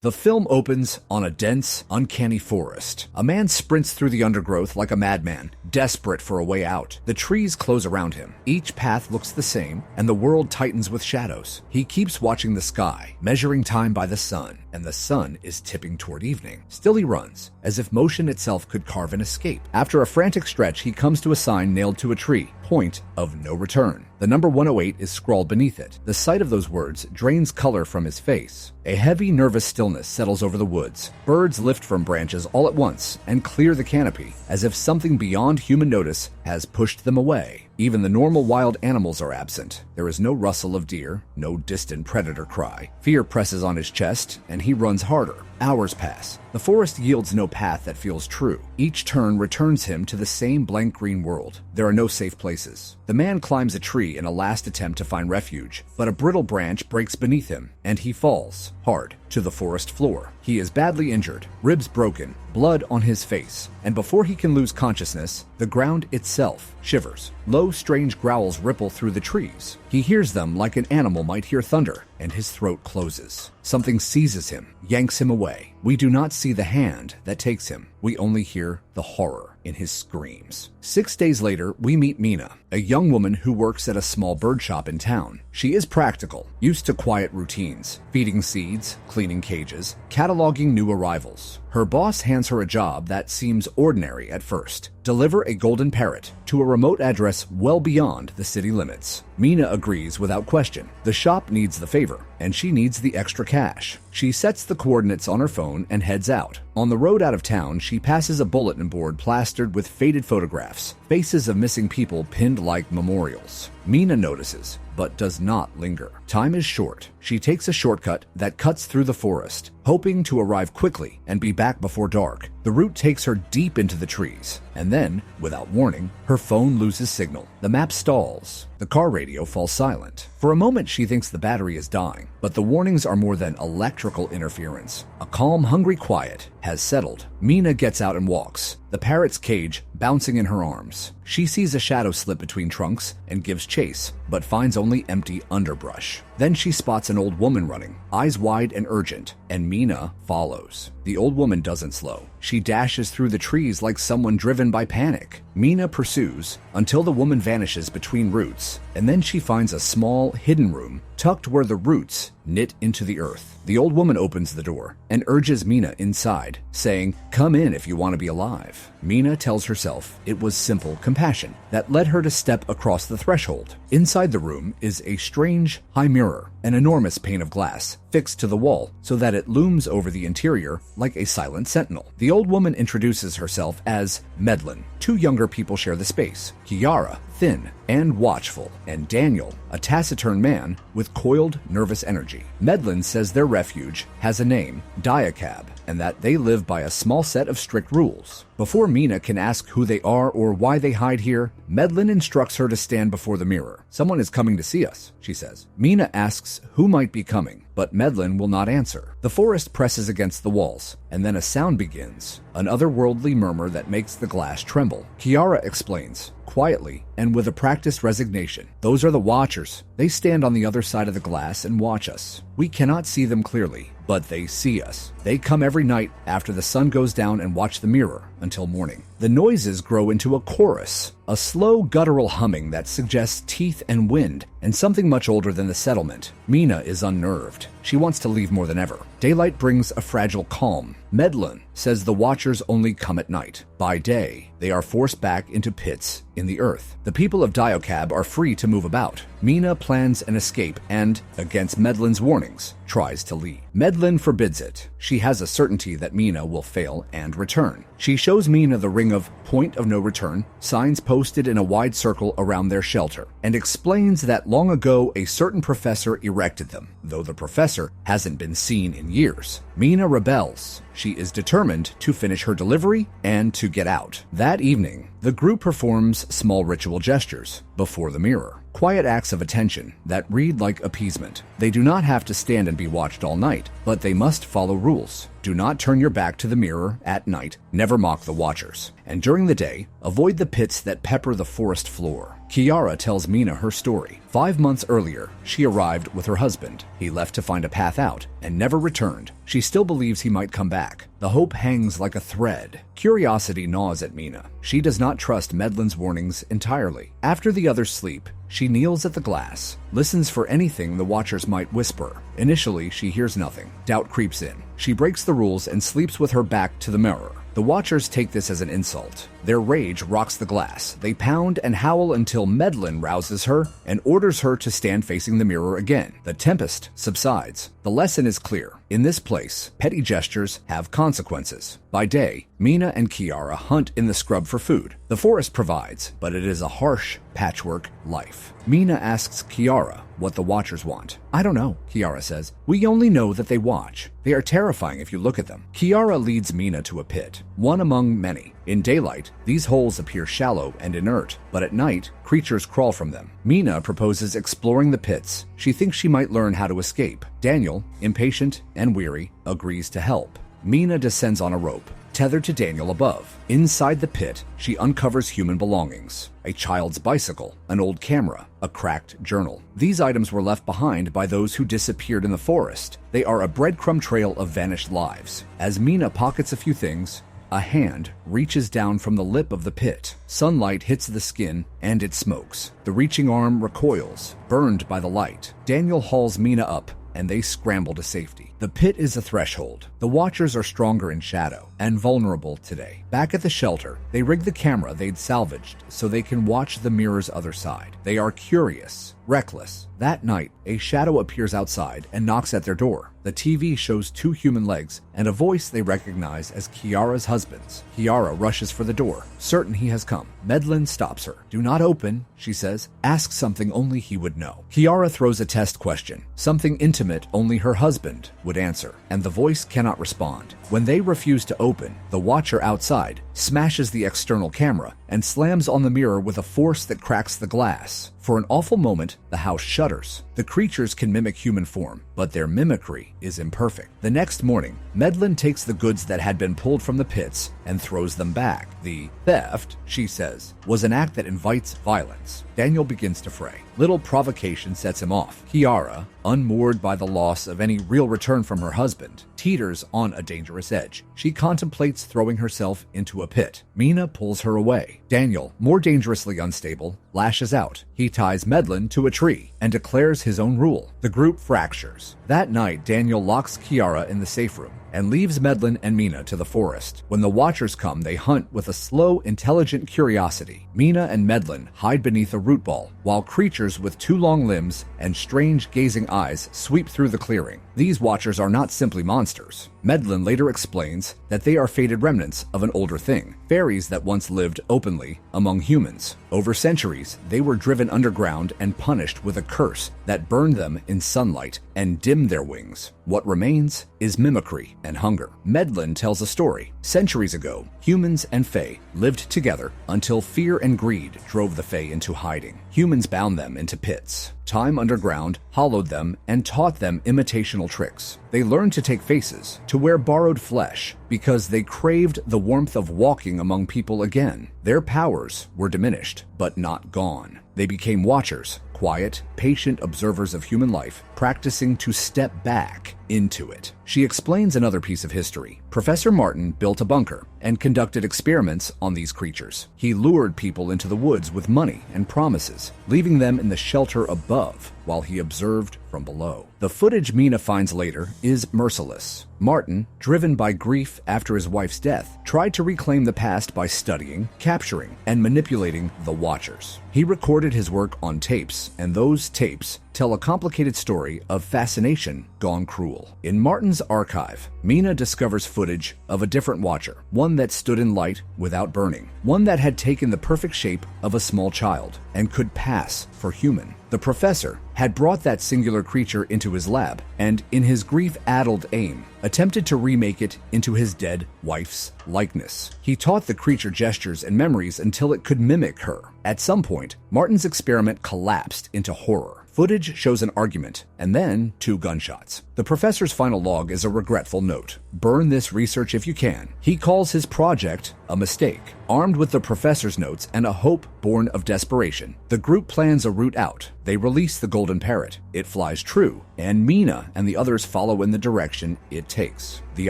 The film opens on a dense, uncanny forest. A man sprints through the undergrowth like a madman, desperate for a way out. The trees close around him. Each path looks the same, and the world tightens with shadows. He keeps watching the sky, measuring time by the sun, and the sun is tipping toward evening. Still he runs, as if motion itself could carve an escape. After a frantic stretch, he comes to a sign nailed to a tree. Point of no return. The number 108 is scrawled beneath it. The sight of those words drains color from his face. A heavy, nervous stillness settles over the woods. Birds lift from branches all at once and clear the canopy, as if something beyond human notice has pushed them away. Even the normal wild animals are absent. There is no rustle of deer, no distant predator cry. Fear presses on his chest, and he runs harder. Hours pass. The forest yields no path that feels true. Each turn returns him to the same blank green world. There are no safe places. The man climbs a tree in a last attempt to find refuge, but a brittle branch breaks beneath him, and he falls, hard, to the forest floor. He is badly injured, ribs broken, blood on his face, and before he can lose consciousness, the ground itself shivers. Low, strange growls ripple through the trees. He hears them like an animal might hear thunder, and his throat closes. Something seizes him, yanks him away. We do not see the hand that takes him. We only hear the horror in his screams. 6 days later, we meet Meena, a young woman who works at a small bird shop in town. She is practical, used to quiet routines, feeding seeds, cleaning cages, cataloging new arrivals. Her boss hands her a job that seems ordinary at first. Deliver a golden parrot to a remote address well beyond the city limits. Meena agrees without question. The shop needs the favor, and she needs the extra cash. She sets the coordinates on her phone and heads out. On the road out of town, she passes a bulletin board plastered with faded photographs, faces of missing people pinned like memorials. Meena notices, but does not linger. Time is short. She takes a shortcut that cuts through the forest, hoping to arrive quickly and be back before dark. The route takes her deep into the trees, and then, without warning, her phone loses signal. The map stalls. The car radio falls silent. For a moment, she thinks the battery is dying, but the warnings are more than electrical interference. A calm, hungry quiet has settled. Meena gets out and walks, the parrot's cage bouncing in her arms. She sees a shadow slip between trunks and gives chase, but finds only empty underbrush. Then she spots an old woman running, eyes wide and urgent, and Meena follows. The old woman doesn't slow. She dashes through the trees like someone driven by panic. Meena pursues until the woman vanishes between roots, and then she finds a small, hidden room tucked where the roots knit into the earth. The old woman opens the door and urges Meena inside, saying, "Come in if you want to be alive." Meena tells herself it was simple compassion that led her to step across the threshold. Inside the room is a strange, high mirror, an enormous pane of glass fixed to the wall so that it looms over the interior like a silent sentinel. The old woman introduces herself as Medlin. Two younger people share the space: Kiara, thin and watchful, and Daniel, a taciturn man with coiled, nervous energy. Medlin says their refuge has a name, Diacab, and that they live by a small set of strict rules. Before Meena can ask who they are or why they hide here, Medlin instructs her to stand before the mirror. "Someone is coming to see us," she says. Meena asks who might be coming, but Medlin will not answer. The forest presses against the walls, and then a sound begins, an otherworldly murmur that makes the glass tremble. Kiara explains, quietly and with a practiced resignation, "Those are the Watchers. They stand on the other side of the glass and watch us. We cannot see them clearly, but they see us. They come every night after the sun goes down and watch the mirror until morning." The noises grow into a chorus, a slow guttural humming that suggests teeth and wind, and something much older than the settlement. Meena is unnerved. She wants to leave more than ever. Daylight brings a fragile calm. Medlin says the Watchers only come at night. By day, they are forced back into pits in the earth. The people of Diocab are free to move about. Meena plans an escape and, against Medlin's warnings, tries to leave. Medlin forbids it. She has a certainty that Meena will fail and return. She shows Meena the ring of point of no return, signs posted in a wide circle around their shelter, and explains that long ago a certain professor erected them, though the professor hasn't been seen in years. Meena rebels. She is determined to finish her delivery and to get out. That evening, the group performs small ritual gestures before the mirror, quiet acts of attention that read like appeasement. They do not have to stand and be watched all night, but they must follow rules. Do not turn your back to the mirror at night, never mock the Watchers, and during the day, avoid the pits that pepper the forest floor. Kiara tells Meena her story. 5 months earlier, she arrived with her husband. He left to find a path out and never returned. She still believes he might come back. The hope hangs like a thread. Curiosity gnaws at Meena. She does not trust Medlin's warnings entirely. After the others sleep, she kneels at the glass, listens for anything the watchers might whisper. Initially, she hears nothing. Doubt creeps in. She breaks the rules and sleeps with her back to the mirror. The watchers take this as an insult. Their rage rocks the glass. They pound and howl until Medlin rouses her and orders her to stand facing the mirror again. The tempest subsides. The lesson is clear. In this place, petty gestures have consequences. By day, Meena and Kiara hunt in the scrub for food. The forest provides, but it is a harsh patchwork life. Meena asks Kiara what the watchers want. I don't know, Kiara says. We only know that they watch. They are terrifying if you look at them. Kiara leads Meena to a pit, one among many. In daylight, these holes appear shallow and inert, but at night, creatures crawl from them. Meena proposes exploring the pits. She thinks she might learn how to escape. Daniel, impatient and weary, agrees to help. Meena descends on a rope, tethered to Daniel above. Inside the pit, she uncovers human belongings. A child's bicycle, an old camera, a cracked journal. These items were left behind by those who disappeared in the forest. They are a breadcrumb trail of vanished lives. As Meena pockets a few things, a hand reaches down from the lip of the pit. Sunlight hits the skin and it smokes. The reaching arm recoils, burned by the light. Daniel hauls Meena up and they scramble to safety. The pit is a threshold. The watchers are stronger in shadow and vulnerable today. Back at the shelter, they rig the camera they'd salvaged so they can watch the mirror's other side. They are curious, reckless. That night, a shadow appears outside and knocks at their door. The TV shows 2 human legs and a voice they recognize as Kiara's husband's. Kiara rushes for the door, certain he has come. Medlin stops her. Do not open, she says. Ask something only he would know. Kiara throws a test question, something intimate only her husband would answer, and the voice cannot respond. When they refuse to open, the watcher outside smashes the external camera and slams on the mirror with a force that cracks the glass. For an awful moment, the house shudders. The creatures can mimic human form, but their mimicry is imperfect. The next morning, Medlin takes the goods that had been pulled from the pits and throws them back. The theft, she says, was an act that invites violence. Daniel begins to fray. Little provocation sets him off. Kiara, unmoored by the loss of any real return from her husband, teeters on a dangerous edge. She contemplates throwing herself into a pit. Meena pulls her away. Daniel, more dangerously unstable, lashes out. He ties Medlin to a tree and declares his own rule. The group fractures. That night, Daniel locks Kiara in the safe room and leaves Medlin and Meena to the forest. When the watchers come, they hunt with a slow, intelligent curiosity. Meena and Medlin hide beneath a root ball, while creatures with 2 long limbs and strange gazing eyes sweep through the clearing. These watchers are not simply monsters. Medlin later explains that they are faded remnants of an older thing, fairies that once lived openly among humans. Over centuries, they were driven underground and punished with a curse that burned them in sunlight and dimmed their wings. What remains is mimicry and hunger. Medlin tells a story. Centuries ago, humans and Fae lived together until fear and greed drove the Fae into hiding. Humans bound them into pits. Time underground hollowed them and taught them imitational tricks. They learned to take faces, to wear borrowed flesh, because they craved the warmth of walking among people again. Their powers were diminished, but not gone. They became watchers, quiet, patient observers of human life, practicing to step back into it. She explains another piece of history. Professor Martin built a bunker and conducted experiments on these creatures. He lured people into the woods with money and promises, leaving them in the shelter above while he observed from below. The footage Meena finds later is merciless. Martin, driven by grief after his wife's death, tried to reclaim the past by studying, capturing, and manipulating the Watchers. He recorded his work on tapes, and those tapes tell a complicated story of fascination gone cruel. In Martin's archive, Meena discovers footage of a different Watcher, one that stood in light without burning, one that had taken the perfect shape of a small child and could pass for human. The professor had brought that singular creature into his lab and, in his grief-addled aim, attempted to remake it into his dead wife's likeness. He taught the creature gestures and memories until it could mimic her. At some point, Martin's experiment collapsed into horror. Footage shows an argument, and then 2 gunshots. The professor's final log is a regretful note. Burn this research if you can. He calls his project a mistake. Armed with the professor's notes and a hope born of desperation. The group plans a route out. They release the golden parrot. It flies true, and Meena and the others follow in the direction it takes. The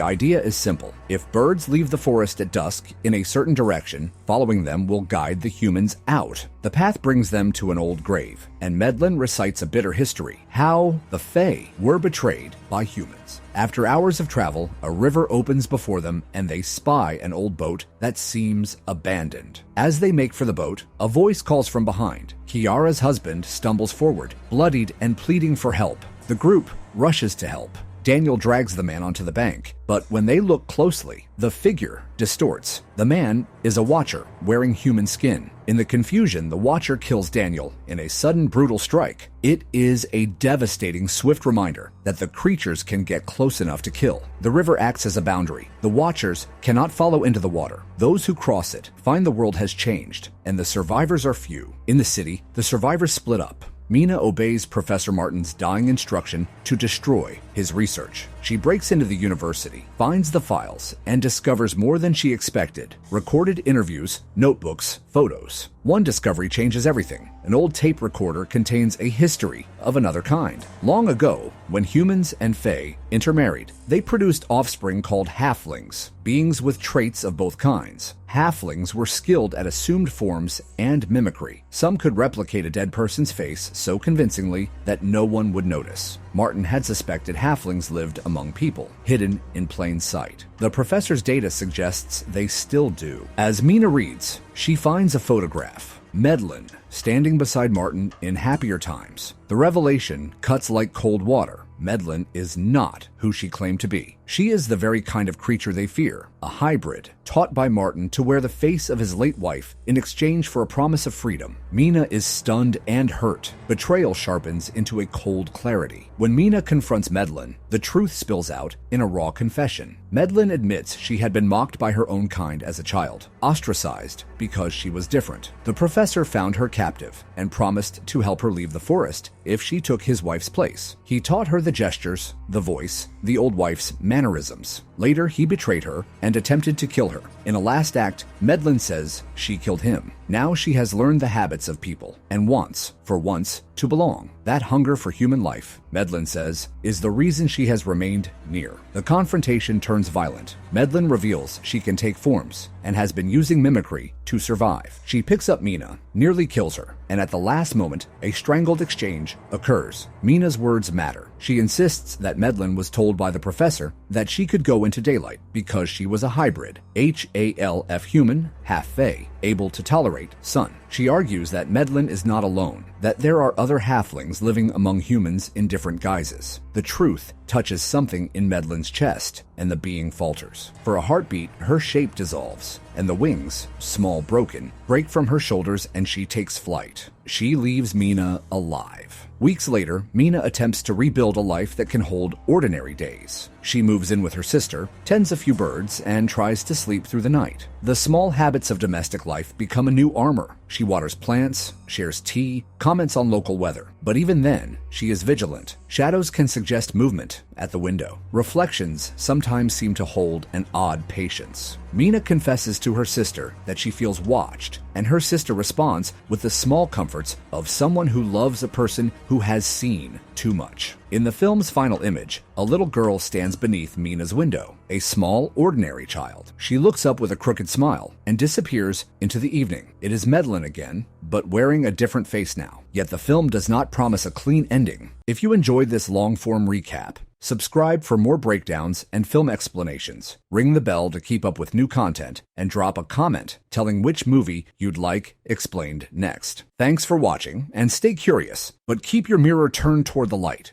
idea is simple. If birds leave the forest at dusk in a certain direction, following them will guide the humans out. The path brings them to an old grave, and Medlin recites a bitter history, how the Fae were betrayed by humans. After hours of travel, a river opens before them and they spy an old boat that seems abandoned. As they make for the boat, a voice calls from behind. Kiara's husband stumbles forward, bloodied and pleading for help. The group rushes to help. Daniel drags the man onto the bank, but when they look closely, the figure distorts. The man is a watcher wearing human skin. In the confusion, the watcher kills Daniel in a sudden brutal strike. It is a devastating, swift reminder that the creatures can get close enough to kill. The river acts as a boundary. The watchers cannot follow into the water. Those who cross it find the world has changed, and the survivors are few. In the city, the survivors split up. Meena obeys Professor Martin's dying instruction to destroy his research. She breaks into the university, finds the files, and discovers more than she expected. Recorded interviews, notebooks, photos. One discovery changes everything. An old tape recorder contains a history of another kind. Long ago, when humans and Fae intermarried, they produced offspring called halflings, beings with traits of both kinds. Halflings were skilled at assumed forms and mimicry. Some could replicate a dead person's face so convincingly that no one would notice. Martin had suspected halflings lived among people, hidden in plain sight. The professor's data suggests they still do. As Meena reads, she finds a photograph. Medlin, standing beside Martin in happier times. The revelation cuts like cold water. Medlin is not who she claimed to be. She is the very kind of creature they fear, a hybrid, taught by Martin to wear the face of his late wife in exchange for a promise of freedom. Meena is stunned and hurt. Betrayal sharpens into a cold clarity. When Meena confronts Medlin, the truth spills out in a raw confession. Medlin admits she had been mocked by her own kind as a child, ostracized because she was different. The professor found her captive and promised to help her leave the forest if she took his wife's place. He taught her the gestures, the voice, the old wife's mannerisms. Later, he betrayed her and attempted to kill her. In a last act, Medlin says she killed him. Now she has learned the habits of people and wants, for once, to belong. That hunger for human life, Medlin says, is the reason she has remained near. The confrontation turns violent. Medlin reveals she can take forms and has been using mimicry to survive. She picks up Meena, nearly kills her, and at the last moment, a strangled exchange occurs. Meena's words matter. She insists that Medlin was told by the professor that she could go into daylight because she was a hybrid, HALF human, half Fae, able to tolerate sun. She argues that Medlin is not alone, that there are other halflings living among humans in different guises. The truth touches something in Medlin's chest, and the being falters. For a heartbeat, her shape dissolves, and the wings, small broken, break from her shoulders and she takes flight. She leaves Meena alive. Weeks later, Meena attempts to rebuild a life that can hold ordinary days. She moves in with her sister, tends a few birds, and tries to sleep through the night. The small habits of domestic life become a new armor. She waters plants, shares tea, comments on local weather. But even then, she is vigilant. Shadows can suggest movement at the window. Reflections sometimes seem to hold an odd patience. Meena confesses to her sister that she feels watched, and her sister responds with the small comforts of someone who loves a person who has seen too much. In the film's final image, a little girl stands beneath Meena's window, a small, ordinary child. She looks up with a crooked smile and disappears into the evening. It is Medlin again, but wearing a different face now. Yet the film does not promise a clean ending. If you enjoyed this long-form recap, subscribe for more breakdowns and film explanations. Ring the bell to keep up with new content, and drop a comment telling which movie you'd like explained next. Thanks for watching, and stay curious, but keep your mirror turned toward the light.